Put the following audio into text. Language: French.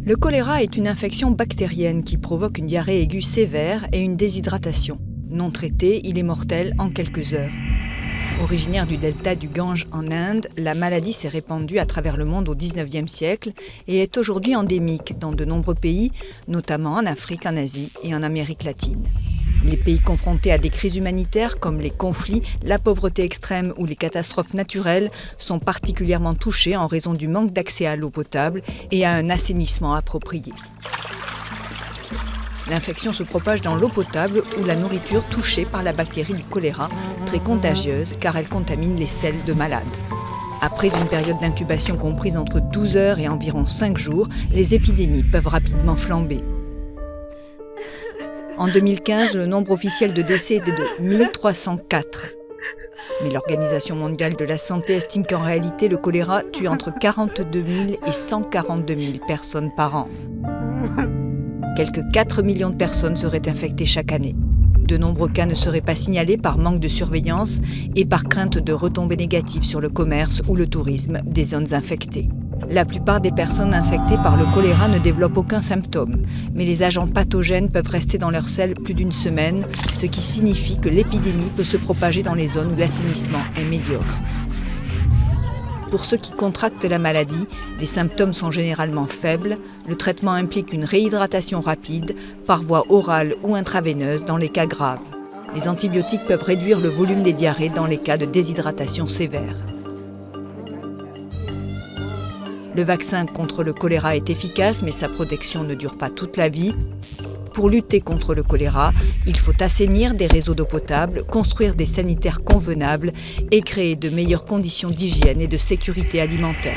Le choléra est une infection bactérienne qui provoque une diarrhée aiguë sévère et une déshydratation. Non traité, il est mortel en quelques heures. Originaire du delta du Gange en Inde, la maladie s'est répandue à travers le monde au XIXe siècle et est aujourd'hui endémique dans de nombreux pays, notamment en Afrique, en Asie et en Amérique latine. Les pays confrontés à des crises humanitaires comme les conflits, la pauvreté extrême ou les catastrophes naturelles sont particulièrement touchés en raison du manque d'accès à l'eau potable et à un assainissement approprié. L'infection se propage dans l'eau potable ou la nourriture touchée par la bactérie du choléra, très contagieuse car elle contamine les selles de malades. Après une période d'incubation comprise entre 12 heures et environ 5 jours, les épidémies peuvent rapidement flamber. En 2015, le nombre officiel de décès est de 1304. Mais l'Organisation mondiale de la santé estime qu'en réalité, le choléra tue entre 42 000 et 142 000 personnes par an. Quelques 4 millions de personnes seraient infectées chaque année. De nombreux cas ne seraient pas signalés par manque de surveillance et par crainte de retombées négatives sur le commerce ou le tourisme des zones infectées. La plupart des personnes infectées par le choléra ne développent aucun symptôme, mais les agents pathogènes peuvent rester dans leurs selles plus d'une semaine, ce qui signifie que l'épidémie peut se propager dans les zones où l'assainissement est médiocre. Pour ceux qui contractent la maladie, les symptômes sont généralement faibles. Le traitement implique une réhydratation rapide, par voie orale ou intraveineuse dans les cas graves. Les antibiotiques peuvent réduire le volume des diarrhées dans les cas de déshydratation sévère. Le vaccin contre le choléra est efficace, mais sa protection ne dure pas toute la vie. Pour lutter contre le choléra, il faut assainir des réseaux d'eau potable, construire des sanitaires convenables et créer de meilleures conditions d'hygiène et de sécurité alimentaire.